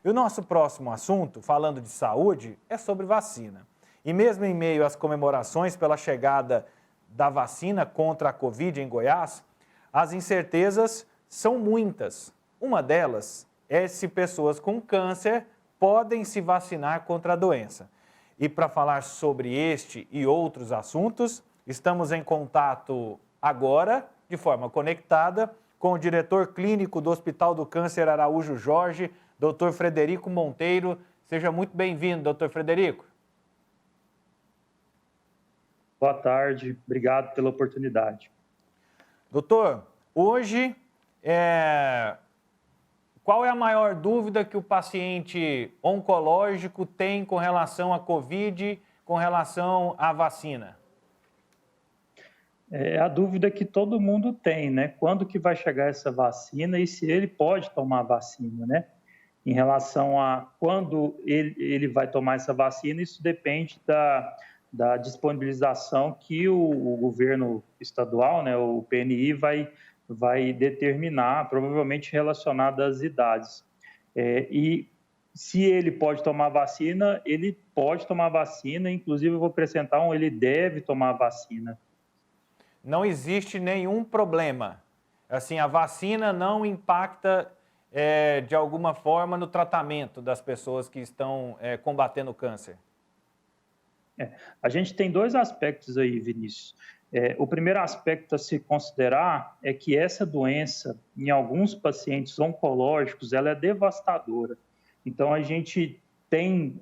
E o nosso próximo assunto, falando de saúde, é sobre vacina. E mesmo em meio às comemorações pela chegada da vacina contra a Covid em Goiás, as incertezas são muitas. Uma delas é se pessoas com câncer podem se vacinar contra a doença. E para falar sobre este e outros assuntos, estamos em contato agora, de forma conectada, com o diretor clínico do Hospital do Câncer Araújo Jorge, Dr. Frederico Monteiro. Seja muito bem-vindo, Dr. Frederico. Boa tarde, obrigado pela oportunidade. Doutor, hoje, qual é a maior dúvida que o paciente oncológico tem com relação à Covid, com relação à vacina? É a dúvida que todo mundo tem, né? Quando que vai chegar essa vacina e se ele pode tomar a vacina, né? Em relação a quando ele vai tomar essa vacina, isso depende da disponibilização que o governo estadual, né, o PNI, vai determinar, provavelmente relacionado às idades. E se ele pode tomar vacina, ele pode tomar vacina, inclusive eu vou acrescentar ele deve tomar vacina. Não existe nenhum problema. Assim, a vacina não impacta de alguma forma no tratamento das pessoas que estão combatendo o câncer. A gente tem dois aspectos aí, Vinícius. O primeiro aspecto a se considerar é que essa doença, em alguns pacientes oncológicos, ela é devastadora. Então, a gente tem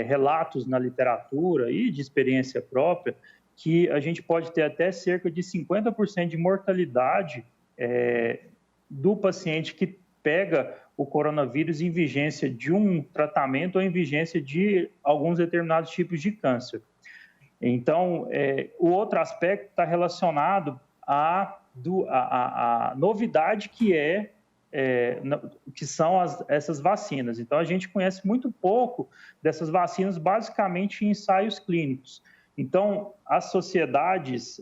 relatos na literatura e de experiência própria que a gente pode ter até cerca de 50% de mortalidade do paciente que pega o coronavírus em vigência de um tratamento ou em vigência de alguns determinados tipos de câncer. Então, o outro aspecto está relacionado à novidade que são essas vacinas. Então, a gente conhece muito pouco dessas vacinas, basicamente em ensaios clínicos. Então, as sociedades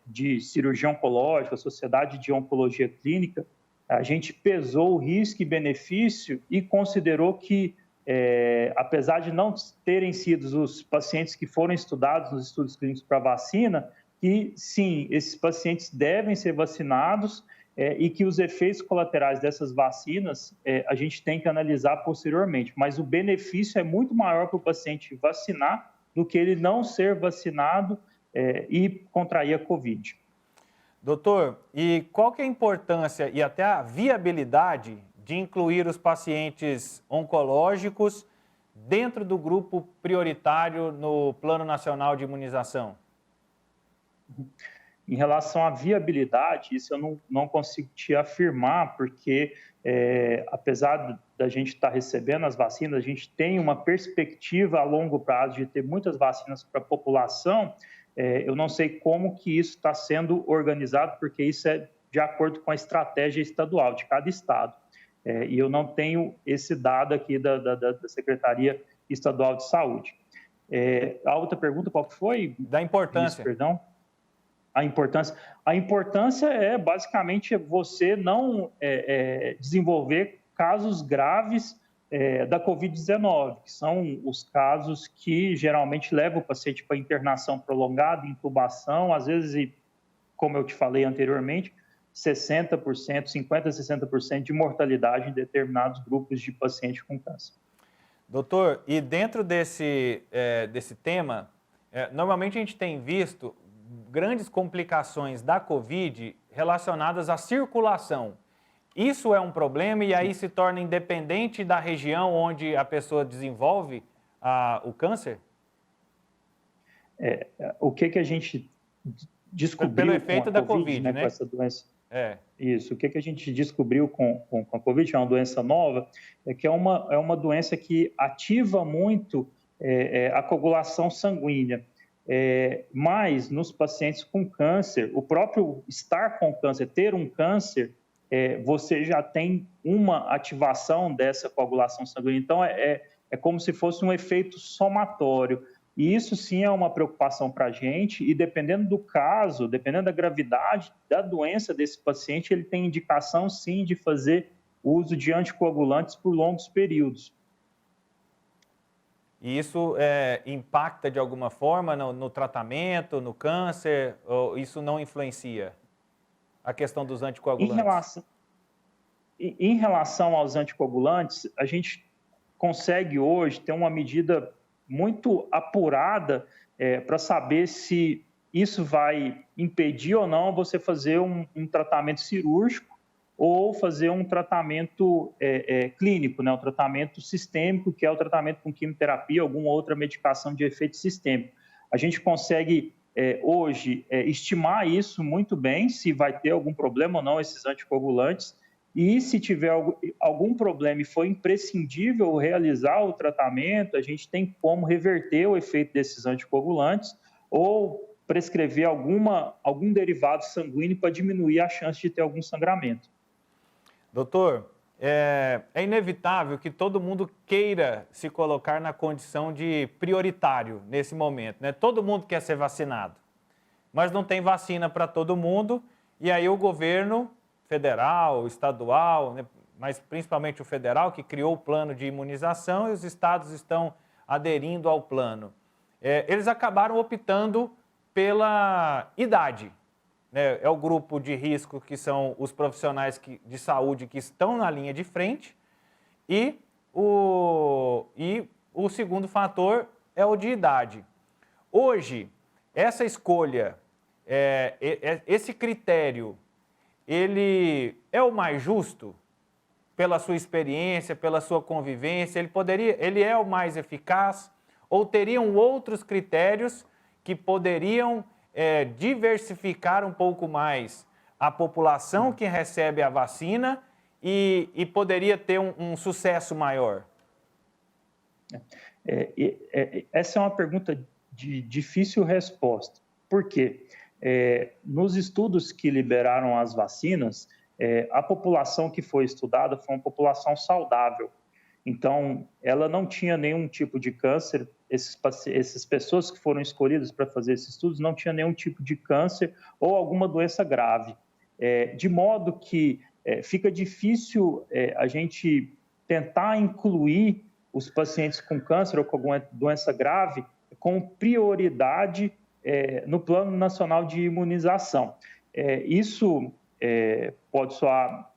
de cirurgia oncológica, a sociedade de oncologia clínica, a gente pesou o risco e benefício e considerou que, apesar de não terem sido os pacientes que foram estudados nos estudos clínicos para vacina, que sim, esses pacientes devem ser vacinados e que os efeitos colaterais dessas vacinas a gente tem que analisar posteriormente. Mas o benefício é muito maior para o paciente vacinar do que ele não ser vacinado e contrair a Covid. Doutor, e qual que é a importância e até a viabilidade de incluir os pacientes oncológicos dentro do grupo prioritário no Plano Nacional de Imunização? Em relação à viabilidade, isso eu não consigo te afirmar, porque apesar da gente estar recebendo as vacinas, a gente tem uma perspectiva a longo prazo de ter muitas vacinas para a população. Eu não sei como que isso está sendo organizado, porque isso é de acordo com a estratégia estadual de cada estado. E eu não tenho esse dado aqui da Secretaria Estadual de Saúde. A outra pergunta, qual que foi? Da importância. Isso, perdão. A importância é basicamente você não desenvolver casos graves da Covid-19, que são os casos que geralmente levam o paciente para internação prolongada, intubação, às vezes, como eu te falei anteriormente, 60%, 50%, 60% de mortalidade em determinados grupos de pacientes com câncer. Doutor, e dentro desse tema, normalmente a gente tem visto grandes complicações da Covid relacionadas à circulação. Isso é um problema e aí se torna independente da região onde a pessoa desenvolve o câncer? O que a gente descobriu pelo efeito com a da COVID, né? Com essa doença? Isso. O que a gente descobriu com a COVID, que é uma doença nova, é que é uma doença que ativa muito a coagulação sanguínea. Mas nos pacientes com câncer, o próprio estar com câncer, ter um câncer, você já tem uma ativação dessa coagulação sanguínea. Então, é como se fosse um efeito somatório. E isso sim é uma preocupação para a gente, e dependendo do caso, dependendo da gravidade da doença desse paciente, ele tem indicação sim de fazer o uso de anticoagulantes por longos períodos. E isso impacta de alguma forma no tratamento, no câncer, ou isso não influencia a questão dos anticoagulantes? Em relação aos anticoagulantes, a gente consegue hoje ter uma medida muito apurada para saber se isso vai impedir ou não você fazer um tratamento cirúrgico ou fazer um tratamento clínico, né? Um tratamento sistêmico, que é o tratamento com quimioterapia, alguma outra medicação de efeito sistêmico. A gente consegue hoje estimar isso muito bem, se vai ter algum problema ou não esses anticoagulantes, e se tiver algum problema e for imprescindível realizar o tratamento, a gente tem como reverter o efeito desses anticoagulantes ou prescrever algum derivado sanguíneo para diminuir a chance de ter algum sangramento. Doutor, é inevitável que todo mundo queira se colocar na condição de prioritário nesse momento, né? Todo mundo quer ser vacinado, mas não tem vacina para todo mundo, e aí o governo federal, estadual, né, mas principalmente o federal, que criou o plano de imunização, e os estados estão aderindo ao plano. Eles acabaram optando pela idade. É o grupo de risco, que são os profissionais de saúde que estão na linha de frente, e o segundo fator é o de idade. Hoje, essa escolha, esse critério, ele é o mais justo pela sua experiência, pela sua convivência? Ele é o mais eficaz? Ou teriam outros critérios que poderiam diversificar um pouco mais a população que recebe a vacina e poderia ter um sucesso maior? Essa é uma pergunta de difícil resposta. Por quê? Nos estudos que liberaram as vacinas, a população que foi estudada foi uma população saudável. Então, ela não tinha nenhum tipo de câncer. Essas pessoas que foram escolhidas para fazer esses estudos não tinham nenhum tipo de câncer ou alguma doença grave. De modo que fica difícil a gente tentar incluir os pacientes com câncer ou com alguma doença grave com prioridade no Plano Nacional de Imunização. Isso pode soar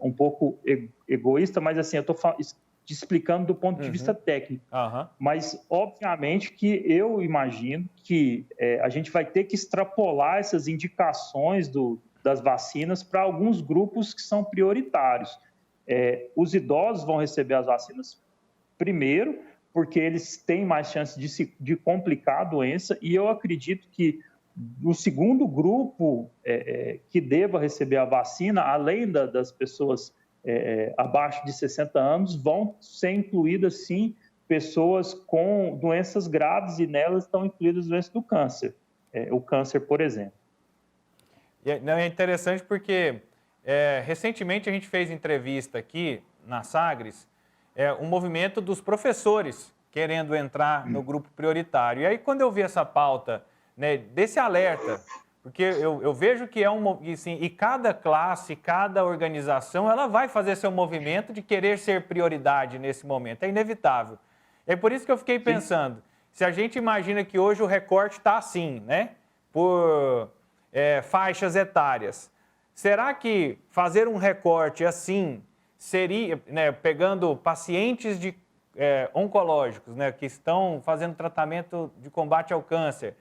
um pouco egoísta, mas assim, eu estou te explicando do ponto de vista técnico. Mas, obviamente, que eu imagino que a gente vai ter que extrapolar essas indicações das vacinas para alguns grupos que são prioritários. Os idosos vão receber as vacinas primeiro, porque eles têm mais chance de complicar a doença, e eu acredito que o segundo grupo que deva receber a vacina, além das pessoas abaixo de 60 anos, vão ser incluídas, sim, pessoas com doenças graves, e nelas estão incluídas doenças do câncer, o câncer, por exemplo. É interessante porque recentemente a gente fez entrevista aqui na Sagres, um movimento dos professores querendo entrar no grupo prioritário. E aí, quando eu vi essa pauta, né, desse alerta, porque eu vejo que assim, e cada classe, cada organização, ela vai fazer seu movimento de querer ser prioridade nesse momento, é inevitável. É por isso que eu fiquei pensando, se a gente imagina que hoje o recorte está assim, né, por faixas etárias, será que fazer um recorte assim seria, né, pegando pacientes oncológicos, né, que estão fazendo tratamento de combate ao câncer,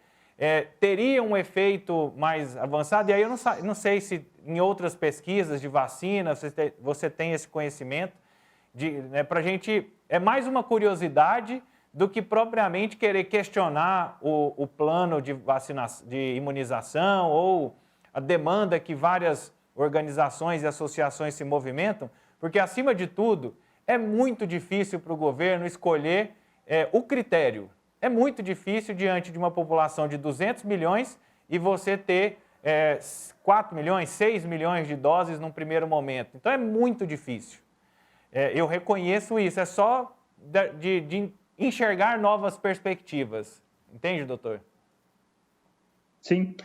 teria um efeito mais avançado? E aí eu não sei se em outras pesquisas de vacina você tem esse conhecimento, né, para a gente, é mais uma curiosidade do que propriamente querer questionar o plano de imunização ou a demanda que várias organizações e associações se movimentam, porque, acima de tudo, é muito difícil para o governo escolher o critério. É muito difícil diante de uma população de 200 milhões e você ter 4 milhões, 6 milhões de doses num primeiro momento. Então, é muito difícil. Eu reconheço isso, é só de enxergar novas perspectivas. Entende, doutor? Sim.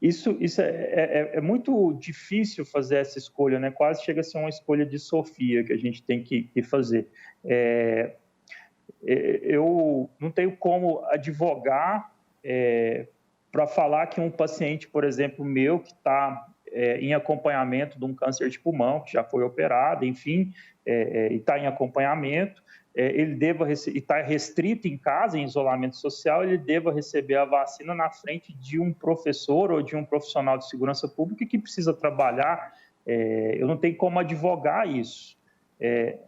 Isso é muito difícil fazer essa escolha, né? Quase chega a ser uma escolha de Sofia que a gente tem que fazer. Eu não tenho como advogar para falar que um paciente, por exemplo, meu, que está em acompanhamento de um câncer de pulmão, que já foi operado, enfim, e está em acompanhamento, ele deva estar restrito em casa, em isolamento social, ele deva receber a vacina na frente de um professor ou de um profissional de segurança pública que precisa trabalhar. Eu não tenho como advogar isso.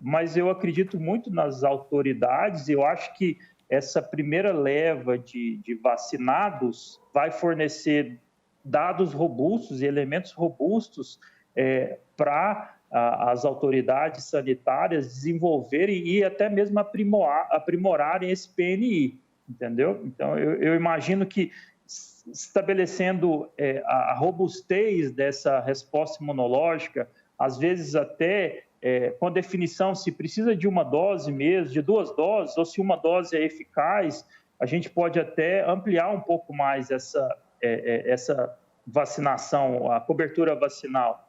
Mas eu acredito muito nas autoridades e eu acho que essa primeira leva de vacinados vai fornecer dados robustos e elementos robustos para as autoridades sanitárias desenvolverem e até mesmo aprimorarem esse PNI, entendeu? Então, eu imagino que estabelecendo a robustez dessa resposta imunológica, às vezes até com a definição se precisa de uma dose mesmo, de 2 doses, ou se uma dose é eficaz, a gente pode até ampliar um pouco mais essa vacinação, a cobertura vacinal.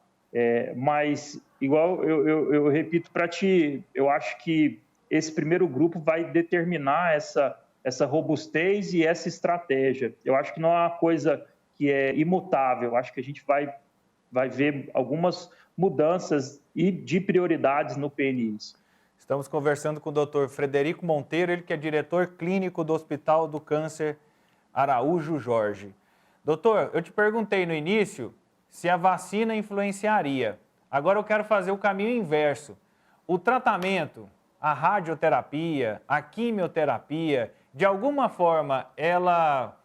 Mas, igual eu repito para ti, eu acho que esse primeiro grupo vai determinar essa robustez e essa estratégia. Eu acho que não é uma coisa que é imutável, eu acho que a gente vai ver algumas mudanças e de prioridades no PNI. Estamos conversando com o Dr. Frederico Monteiro, ele que é diretor clínico do Hospital do Câncer Araújo Jorge. Doutor, eu te perguntei no início se a vacina influenciaria. Agora eu quero fazer o caminho inverso. O tratamento, a radioterapia, a quimioterapia, de alguma forma ela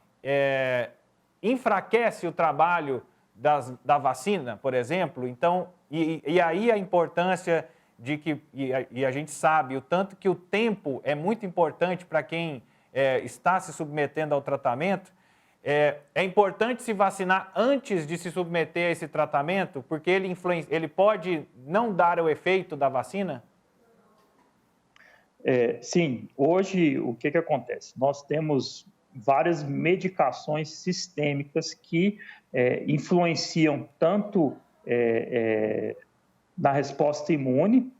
enfraquece o trabalho da vacina, por exemplo? Então, e aí a importância de que, e a gente sabe o tanto que o tempo é muito importante para quem está se submetendo ao tratamento. É importante se vacinar antes de se submeter a esse tratamento, porque ele pode não dar o efeito da vacina? Sim, hoje o que acontece? Nós temos várias medicações sistêmicas que influenciam tanto na resposta imune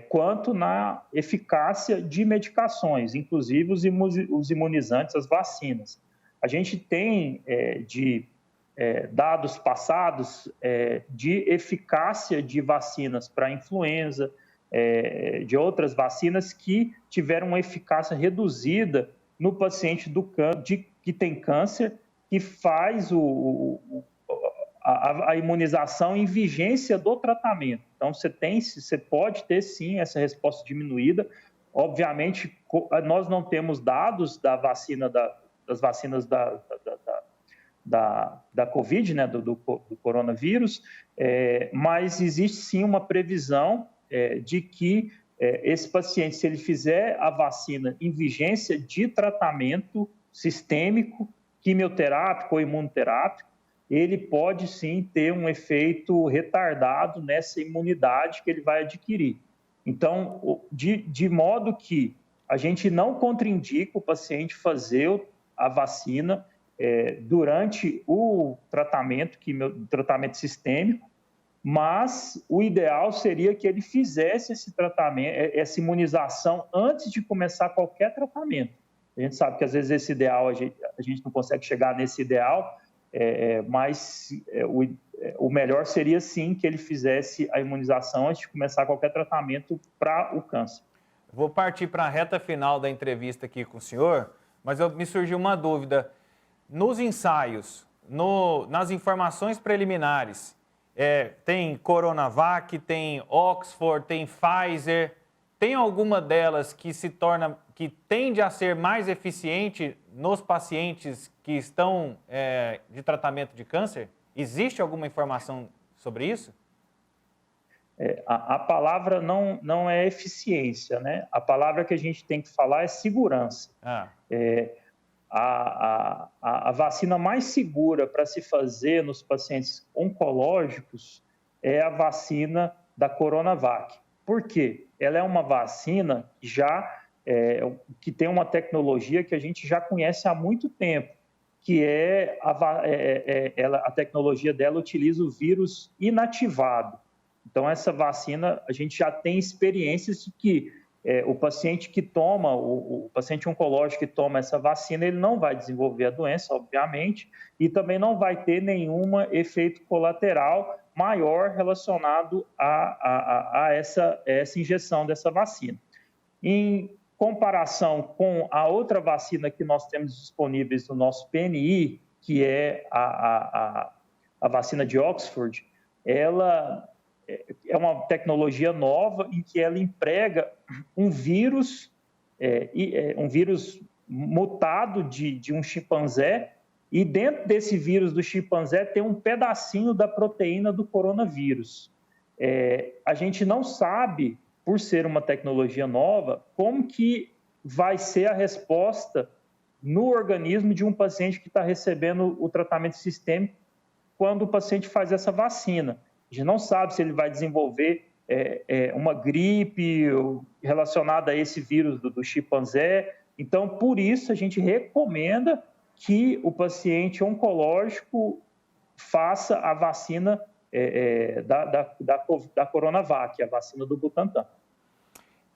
quanto na eficácia de medicações, inclusive os imunizantes, as vacinas. A gente tem dados passados de eficácia de vacinas para influenza, de outras vacinas que tiveram uma eficácia reduzida no paciente que tem câncer, que faz a imunização em vigência do tratamento. Então, você pode ter, sim, essa resposta diminuída. Obviamente, nós não temos dados das vacinas da Covid, né, do coronavírus, mas existe, sim, uma previsão de que esse paciente, se ele fizer a vacina em vigência de tratamento sistêmico, quimioterápico ou imunoterápico, ele pode sim ter um efeito retardado nessa imunidade que ele vai adquirir. Então, de modo que a gente não contraindica o paciente fazer a vacina durante o tratamento sistêmico, mas o ideal seria que ele fizesse esse tratamento, essa imunização antes de começar qualquer tratamento. A gente sabe que às vezes esse ideal, a gente não consegue chegar nesse ideal, mas o melhor seria sim que ele fizesse a imunização antes de começar qualquer tratamento para o câncer. Vou partir para a reta final da entrevista aqui com o senhor, mas me surgiu uma dúvida. Nos ensaios, nas informações preliminares, tem Coronavac, tem Oxford, tem Pfizer. Tem alguma delas que tende a ser mais eficiente nos pacientes que estão de tratamento de câncer? Existe alguma informação sobre isso? A palavra não é eficiência, né? A palavra que a gente tem que falar é segurança. A vacina mais segura para se fazer nos pacientes oncológicos é a vacina da Coronavac. Por quê? Ela é uma vacina que tem uma tecnologia que a gente já conhece há muito tempo. que a tecnologia dela utiliza o vírus inativado. Então, essa vacina, a gente já tem experiências de que o paciente que toma, o paciente oncológico que toma essa vacina, ele não vai desenvolver a doença, obviamente, e também não vai ter nenhum efeito colateral maior relacionado a essa injeção dessa vacina. Em comparação com a outra vacina que nós temos disponíveis no nosso PNI, que é a vacina de Oxford, ela é uma tecnologia nova em que ela emprega um vírus mutado de um chimpanzé, e dentro desse vírus do chimpanzé tem um pedacinho da proteína do coronavírus. A gente não sabe, por ser uma tecnologia nova, como que vai ser a resposta no organismo de um paciente que está recebendo o tratamento sistêmico quando o paciente faz essa vacina. A gente não sabe se ele vai desenvolver uma gripe relacionada a esse vírus do chimpanzé. Então, por isso, a gente recomenda que o paciente oncológico faça a vacina da Coronavac, a vacina do Butantan.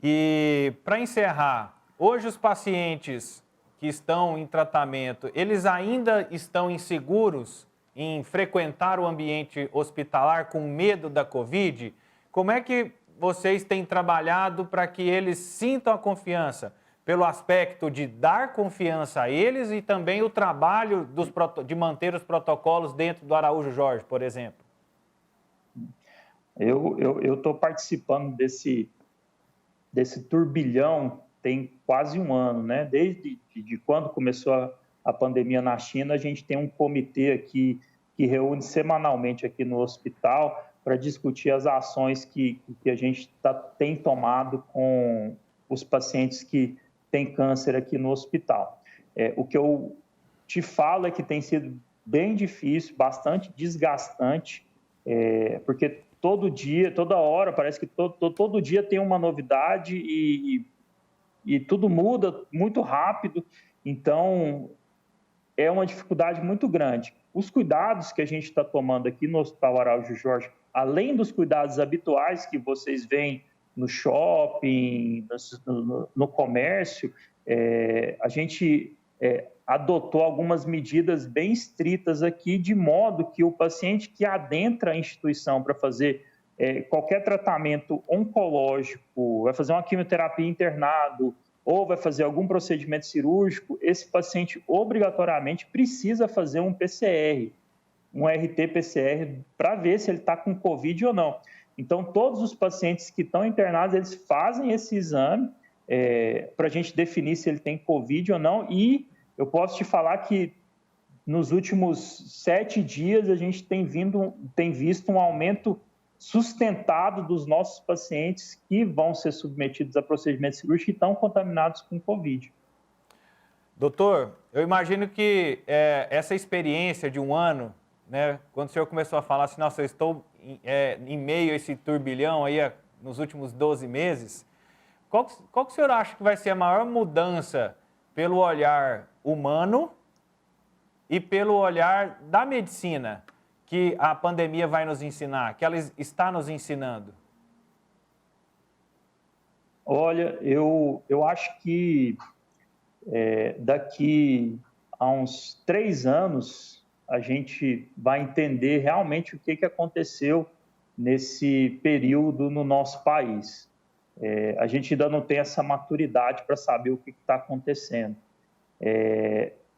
E, para encerrar, hoje os pacientes que estão em tratamento, eles ainda estão inseguros em frequentar o ambiente hospitalar com medo da Covid? Como é que vocês têm trabalhado para que eles sintam a confiança? Pelo aspecto de dar confiança a eles e também o trabalho de manter os protocolos dentro do Araújo Jorge, por exemplo. Eu estou participando desse turbilhão tem quase um ano, né? Desde quando começou a pandemia na China, a gente tem um comitê aqui que reúne semanalmente aqui no hospital para discutir as ações que a gente tem tomado com os pacientes que têm câncer aqui no hospital. O que eu te falo é que tem sido bem difícil, bastante desgastante, porque todo dia, toda hora, parece que todo dia tem uma novidade e tudo muda muito rápido. Então, é uma dificuldade muito grande. Os cuidados que a gente está tomando aqui no Hospital Araújo Jorge, além dos cuidados habituais que vocês veem no shopping, no comércio, a gente adotou algumas medidas bem estritas aqui, de modo que o paciente que adentra a instituição para fazer qualquer tratamento oncológico, vai fazer uma quimioterapia internado ou vai fazer algum procedimento cirúrgico, esse paciente obrigatoriamente precisa fazer um PCR, um RT-PCR, para ver se ele está com Covid ou não. Então, todos os pacientes que estão internados, eles fazem esse exame para a gente definir se ele tem Covid ou não. E eu posso te falar que nos últimos 7 dias a gente tem visto um aumento sustentado dos nossos pacientes que vão ser submetidos a procedimentos cirúrgicos e estão contaminados com Covid. Doutor, eu imagino que essa experiência de um ano, né, quando o senhor começou a falar assim, nossa, eu estou em meio a esse turbilhão aí nos últimos 12 meses, qual que o senhor acha que vai ser a maior mudança pelo olhar humano e pelo olhar da medicina que a pandemia vai nos ensinar, que ela está nos ensinando? Olha, eu acho que daqui a uns 3 anos a gente vai entender realmente o que aconteceu nesse período no nosso país. A gente ainda não tem essa maturidade para saber o que está acontecendo.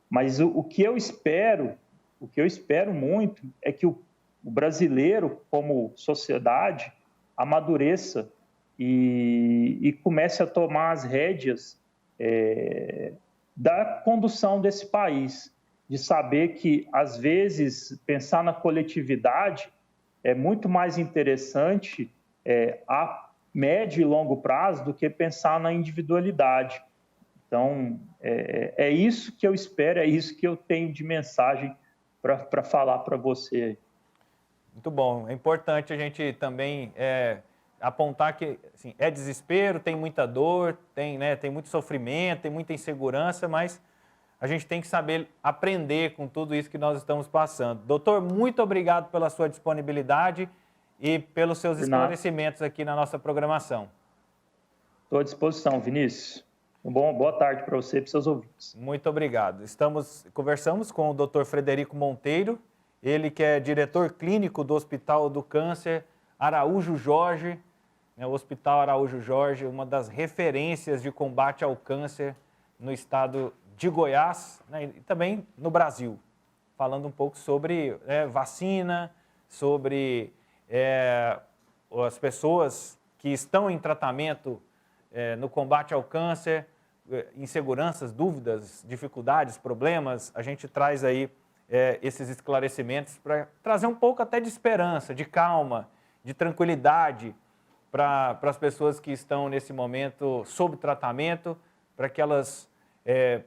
Mas o que eu espero muito é que o brasileiro, como sociedade, amadureça e comece a tomar as rédeas da condução desse país, de saber que, às vezes, pensar na coletividade é muito mais interessante a médio e longo prazo do que pensar na individualidade. Então, é isso que eu espero, é isso que eu tenho de mensagem para falar para você. Muito bom. É importante a gente também apontar que assim, é desespero, tem muita dor, tem muito sofrimento, tem muita insegurança, mas a gente tem que saber aprender com tudo isso que nós estamos passando. Doutor, muito obrigado pela sua disponibilidade e pelos seus esclarecimentos aqui na nossa programação. Estou à disposição, Vinícius. Boa tarde para você e para os seus ouvintes. Muito obrigado. Conversamos com o Dr. Frederico Monteiro, ele que é diretor clínico do Hospital do Câncer Araújo Jorge, o Hospital Araújo Jorge, uma das referências de combate ao câncer no estado de Goiás, né, e também no Brasil, falando um pouco sobre vacina, sobre as pessoas que estão em tratamento no combate ao câncer, inseguranças, dúvidas, dificuldades, problemas. A gente traz aí esses esclarecimentos para trazer um pouco até de esperança, de calma, de tranquilidade para as pessoas que estão nesse momento sob tratamento, para que elas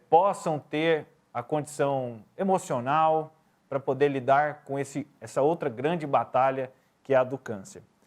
possam ter a condição emocional para poder lidar com essa outra grande batalha que é a do câncer.